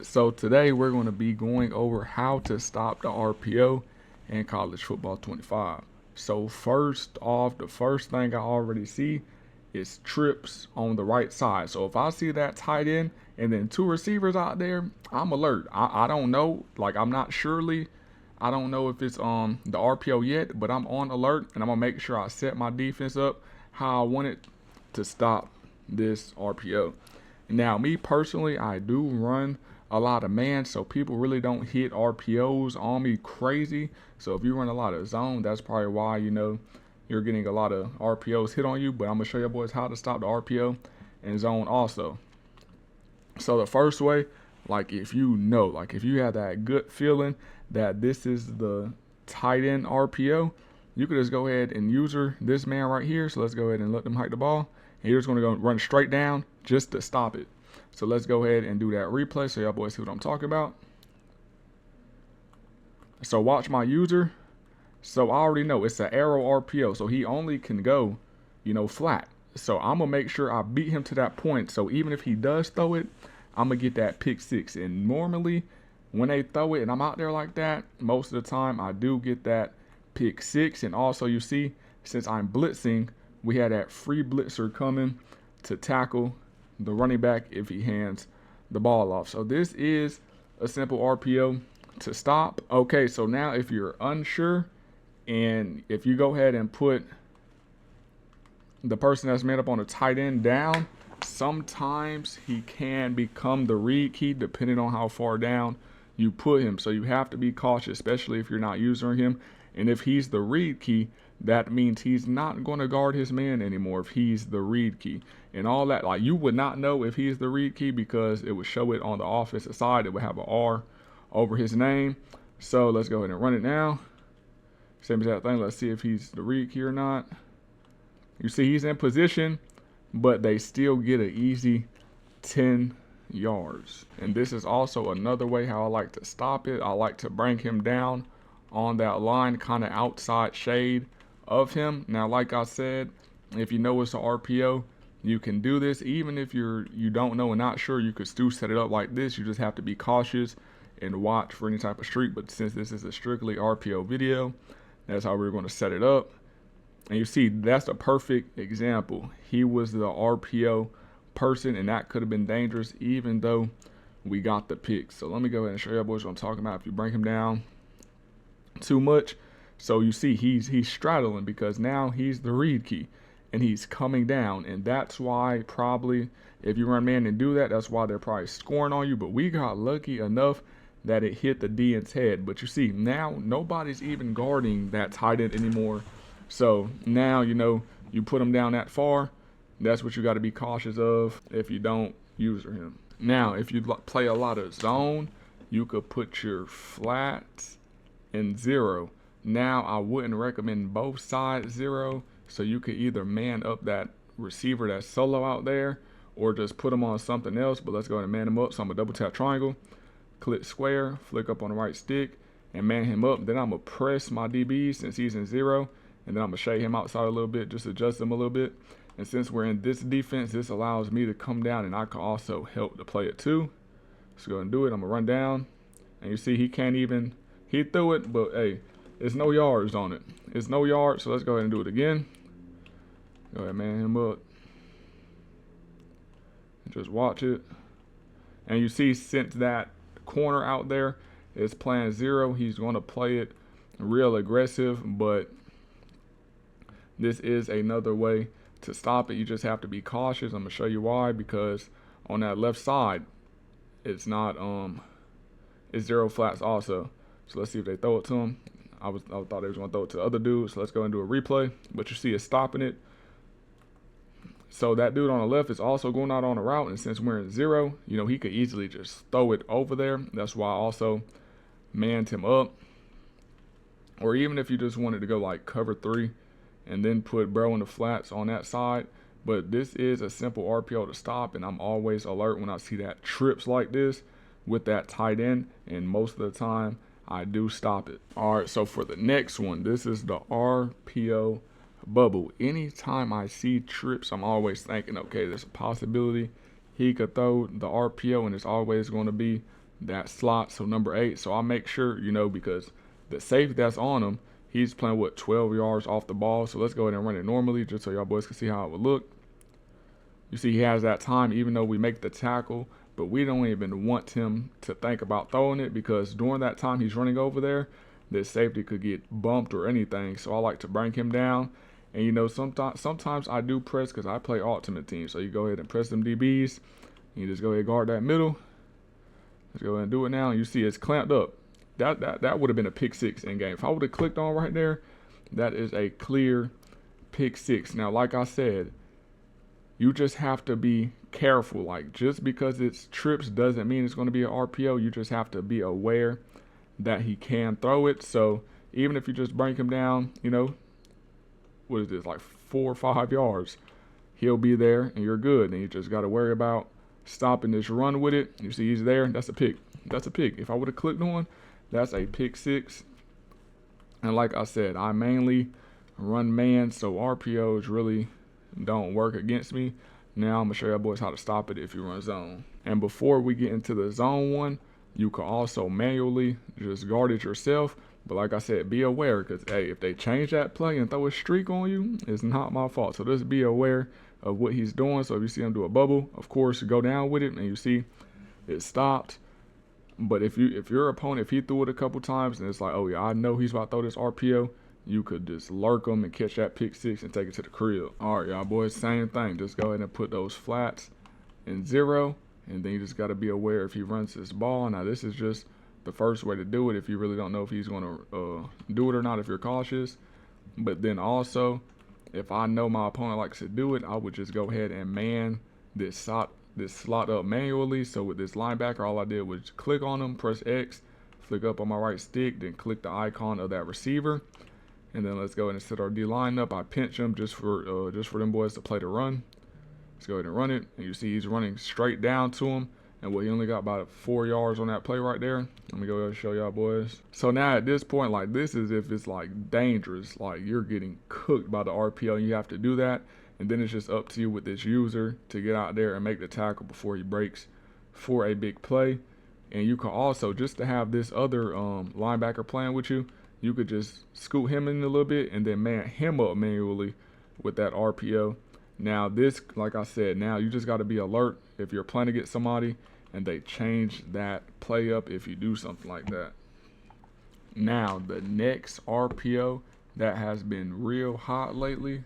So today we're going to be going over how to stop the RPO in college football 25. So first off, the first thing I already see is trips on the right side. So if I see that tight end and then two receivers out there, I'm alert. I don't know, like I'm not surely, I don't know if it's the RPO yet, but I'm on alert and I'm gonna make sure I set my defense up how I want it to stop this RPO. Now, me personally, I do run a lot of man, so people really don't hit RPOs on me crazy. So if you run a lot of zone, that's probably why you're getting a lot of RPOs hit on you. But I'm gonna show you boys how to stop the RPO and zone also. So the first way, like if you have that good feeling that this is the tight end RPO, you could just go ahead and user this man right here. So let's go ahead and let them hike the ball. And you're just gonna go run straight down just to stop it. So let's go ahead and do that replay so y'all boys see what I'm talking about. So watch my user. So I already know it's an arrow RPO, so he only can go, flat. So I'm gonna make sure I beat him to that point. So even if he does throw it, I'm gonna get that pick six. And normally when they throw it and I'm out there like that, most of the time I do get that pick six. And also you see, since I'm blitzing, we had that free blitzer coming to tackle the running back if he hands the ball off. So this is a simple RPO to stop. Okay, so now if you're unsure and if you go ahead and put the person that's made up on the tight end down, sometimes he can become the read key depending on how far down you put him. So you have to be cautious, especially if you're not using him. And if he's the read key, that means he's not going to guard his man anymore if he's the read key. And all that, like you would not know if he's the read key because it would show it on the offensive side. It would have an R over his name. So let's go ahead and run it now. Same exact thing. Let's see if he's the read key or not. You see he's in position, but they still get an easy 10 yards. And this is also another way how I like to stop it. I like to bring him down on that line, kind of outside shade of him. Now, like I said, if you know it's an RPO, you can do this. Even if you don't know and not sure, you could still set it up like this. You just have to be cautious and watch for any type of streak. But since this is a strictly RPO video, that's how we're going to set it up. And you see, that's a perfect example. He was the RPO person, and that could have been dangerous even though we got the pick. So let me go ahead and show you boys what I'm talking about. If you bring him down too much, so you see he's straddling because now he's the read key and he's coming down, and that's why probably if you run man and do that, that's why they're probably scoring on you. But we got lucky enough that it hit the DN's head. But you see now nobody's even guarding that tight end anymore. So now you put him down that far. That's what you got to be cautious of if you don't user him. Now if you play a lot of zone, you could put your flats in 0. Now I wouldn't recommend both sides 0, so you could either man up that receiver that's solo out there or just put him on something else. But let's go ahead and man him up. So I'm gonna double tap triangle, click square, flick up on the right stick and man him up. Then I'm gonna press my DB since he's in 0, and then I'm gonna shade him outside a little bit, just adjust him a little bit. And since we're in this defense, this allows me to come down and I can also help the player too. Let's go ahead and do it. I'm gonna run down and you see he can't even, he threw it, but hey, it's no yards on it. It's no yards, so let's go ahead and do it again. Go ahead, man him up. And just watch it. And you see, since that corner out there is playing 0, he's going to play it real aggressive, but this is another way to stop it. You just have to be cautious. I'm going to show you why, because on that left side, it's not, it's 0 flats also. So let's see if they throw it to him. I thought they was gonna throw it to the other dude. So let's go and do a replay. But you see it's stopping it. So that dude on the left is also going out on a route, and since we're in 0, he could easily just throw it over there. That's why I also manned him up. Or even if you just wanted to go like cover 3 and then put bro in the flats on that side. But this is a simple RPO to stop, and I'm always alert when I see that trips like this with that tight end, and most of the time I do stop it. All right, so for the next one, this is the RPO bubble. Anytime I see trips, I'm always thinking, okay, there's a possibility he could throw the RPO, and it's always going to be that slot, so number 8. So I'll make sure, because the safety that's on him, he's playing, 12 yards off the ball. So let's go ahead and run it normally just so y'all boys can see how it would look. You see he has that time even though we make the tackle, but we don't even want him to think about throwing it because during that time he's running over there, this safety could get bumped or anything. So I like to bring him down. And sometimes I do press because I play ultimate team. So you go ahead and press them DBs. You just go ahead and guard that middle. Let's go ahead and do it now. You see it's clamped up. That would have been a pick 6 in game. If I would have clicked on right there, that is a clear pick 6. Now, like I said, you just have to be careful. Like, just because it's trips doesn't mean it's going to be an RPO. You just have to be aware that he can throw it. So even if you just bring him down, what is this, like 4 or 5 yards, he'll be there and you're good. And you just got to worry about stopping this run with it. You see he's there. That's a pick. That's a pick. If I would have clicked on, that's a pick 6. And like I said, I mainly run man, so RPOs really don't work against me. Now I'm gonna show y'all boys how to stop it if you run zone. And before we get into the zone one, you can also manually just guard it yourself. But like I said, be aware, because hey, if they change that play and throw a streak on you, it's not my fault. So just be aware of what he's doing. So if you see him do a bubble, of course go down with it, and you see it stopped. But if your opponent, if he threw it a couple times and it's like, oh yeah, I know he's about to throw this RPO, you could just lurk him and catch that pick 6 and take it to the crib. All right, y'all boys, same thing. Just go ahead and put those flats in 0, and then you just got to be aware if he runs this ball. Now this is just the first way to do it if you really don't know if he's going to do it or not, if you're cautious. But then also, if I know my opponent likes to do it, I would just go ahead and man this slot up manually. So with this linebacker, all I did was click on him, press X, flick up on my right stick, then click the icon of that receiver. And then let's go ahead and set our D line up. I pinch him just for them boys to play the run. Let's go ahead and run it. And you see he's running straight down to him. And he only got about 4 yards on that play right there. Let me go ahead and show y'all boys. So now at this point, like, this is if it's like dangerous, like you're getting cooked by the RPO and you have to do that. And then it's just up to you with this user to get out there and make the tackle before he breaks for a big play. And you can also, just to have this other linebacker playing with you, you could just scoot him in a little bit and then man him up manually with that RPO. Now this, like I said, now you just got to be alert if you're playing to get somebody and they change that play up if you do something like that. Now the next RPO that has been real hot lately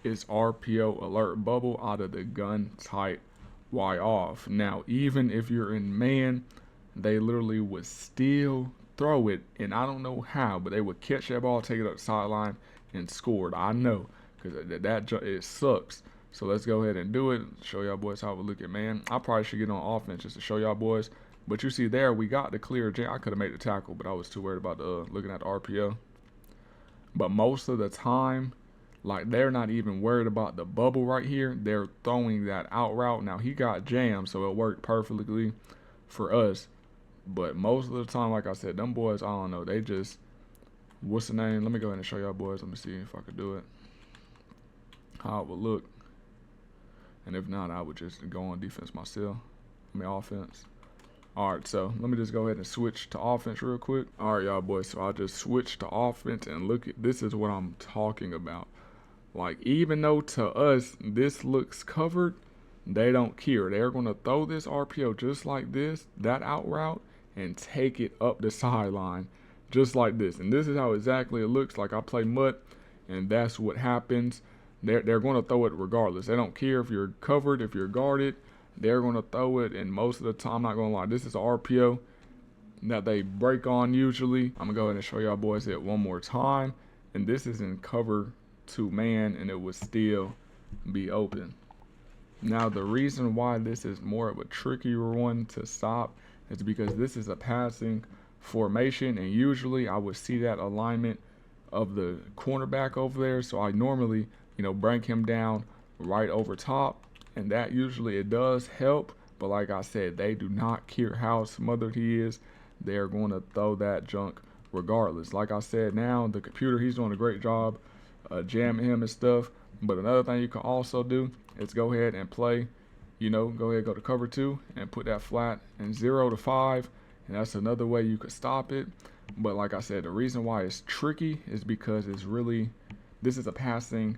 is RPO alert bubble out of the gun type Y off. Now even if you're in man, they literally would still throw it, and I don't know how, but they would catch that ball, take it up the sideline, and scored. I know, because it sucks. So let's go ahead and do it. Show y'all boys how we look at man. I probably should get on offense just to show y'all boys. But you see there, we got the clear jam. I could have made the tackle, but I was too worried about looking at the RPO. But most of the time, like, they're not even worried about the bubble right here. They're throwing that out route. Now he got jammed, so it worked perfectly for us. But most of the time, like I said, them boys, I don't know. They just, what's the name? Let me go ahead and show y'all boys. Let me see if I could do it. How it would look. And if not, I would just go on defense myself. Offense. All right, so let me just go ahead and switch to offense real quick. All right, y'all boys. So I just switched to offense, and look at this is what I'm talking about. Like, even though to us this looks covered, they don't care. They're going to throw this RPO just like this, that out route, and take it up the sideline just like this. And this is how exactly it looks like. I play MUT, and that's what happens. They're going to throw it regardless. They don't care if you're covered, if you're guarded. They're going to throw it, and most of the time, I'm not going to lie, this is an RPO that they break on usually. I'm going to go ahead and show y'all boys it one more time. And this is in cover 2 man, and it would still be open. Now, the reason why this is more of a trickier one to stop is because this is a passing formation, and usually I would see that alignment of the cornerback over there. So I normally, bring him down right over top, and that usually it does help. But like I said, they do not care how smothered he is. They're going to throw that junk regardless. Like I said, now the computer, he's doing a great job jamming him and stuff. But another thing you can also do is go ahead and play you know, go ahead, go to cover 2 and put that flat and 0 to 5. And that's another way you could stop it. But like I said, the reason why it's tricky is because it's really, this is a passing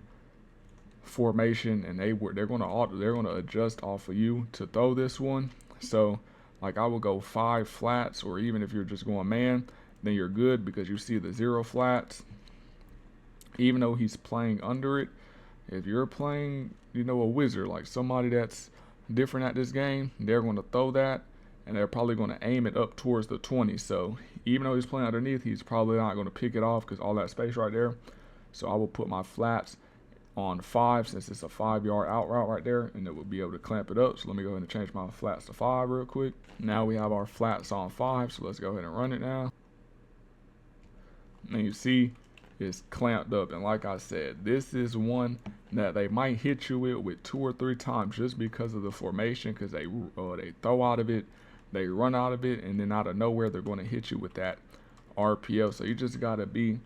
formation, and they're gonna adjust off of you to throw this one. So like I would go 5 flats, or even if you're just going man, then you're good because you see the 0 flats. Even though he's playing under it, if you're playing, you know, a wizard, like somebody that's different at this game, they're going to throw that, and they're probably going to aim it up towards the 20. So even though he's playing underneath, he's probably not going to pick it off because all that space right there. So I will put my flats on 5, since it's a 5-yard out route right there, and it will be able to clamp it up. So let me go ahead and change my flats to 5 real quick. Now we have our flats on 5, so let's go ahead and run it now. And you see it's clamped up, and like I said, this is one that they might hit you with 2 or 3 times just because of the formation, because they throw out of it, they run out of it, and then out of nowhere they're going to hit you with that RPO. So you just got to be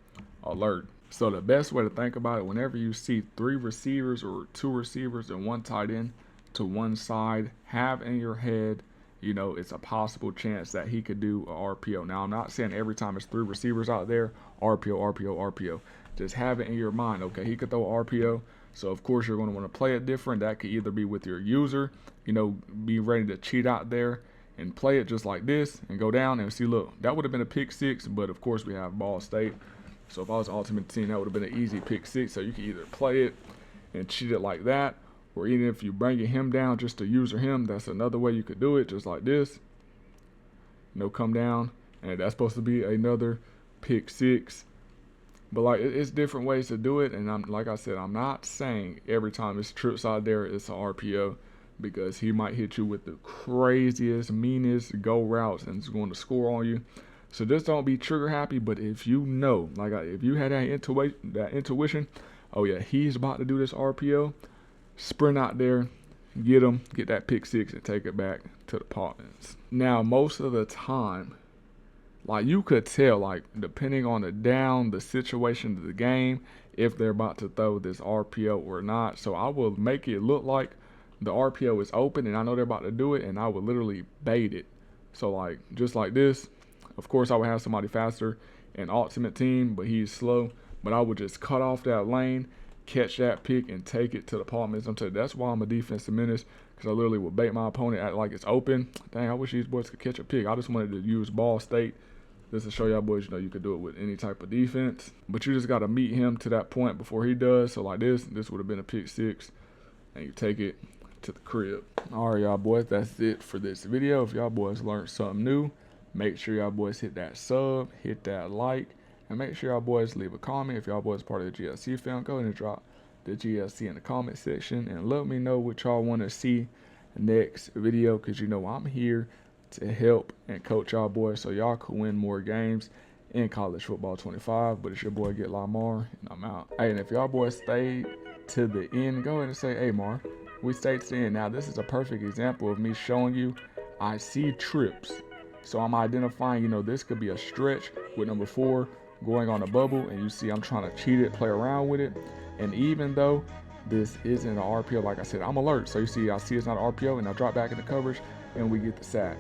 alert. So the best way to think about it, whenever you see 3 receivers or 2 receivers and 1 tight end to one side, have in your head, you know, it's a possible chance that he could do a RPO. Now, I'm not saying every time it's 3 receivers out there, RPO, RPO, RPO. Just have it in your mind, okay, he could throw a RPO. So, of course, you're going to want to play it different. That could either be with your user, you know, be ready to cheat out there and play it just like this and go down and see, look, that would have been a pick 6, but, of course, we have Ball State. So if I was Ultimate Team, that would have been an easy pick 6. So you can either play it and cheat it like that, or even if you bringing him down just to user him, that's another way you could do it, just like this. You know, come down, and that's supposed to be another pick 6. But like, it's different ways to do it, and like I said, I'm not saying every time it's trips out there it's an RPO, because he might hit you with the craziest, meanest go routes and is going to score on you. So just don't be trigger happy. But if you know, like if you had that intuition, oh yeah, he's about to do this RPO, sprint out there, get him, get that pick 6 and take it back to the partners. Now, most of the time, like you could tell, like depending on the situation of the game, if they're about to throw this RPO or not. So I will make it look like the RPO is open and I know they're about to do it, and I would literally bait it. So like, just like this. Of course, I would have somebody faster in Ultimate Team, but he's slow. But I would just cut off that lane, catch that pick, and take it to the partners. That's why I'm a defensive menace, because I literally would bait my opponent, act like it's open. Dang, I wish these boys could catch a pick. I just wanted to use Ball State just to show y'all boys, you know, you could do it with any type of defense. But you just got to meet him to that point before he does. So like this would have been a pick 6, and you take it to the crib. All right, y'all boys, that's it for this video. If y'all boys learned something new, make sure y'all boys hit that sub, hit that like, and make sure y'all boys leave a comment. If y'all boys part of the GLC fam, go ahead and drop the GLC in the comment section and let me know what y'all want to see next video, because you know I'm here to help and coach y'all boys so y'all can win more games in college football 25. But it's your boy Get Lamar, and I'm out. Hey, and if y'all boys stayed to the end, go ahead and say, hey Mar, we stayed to the end. Now this is a perfect example of me showing you I see trips. So I'm identifying, you know, this could be a stretch with number 4 going on a bubble, and you see I'm trying to cheat it, play around with it. And even though this isn't an RPO, like I said, I'm alert. So you see, I see it's not an RPO, and I drop back into coverage, and we get the sack.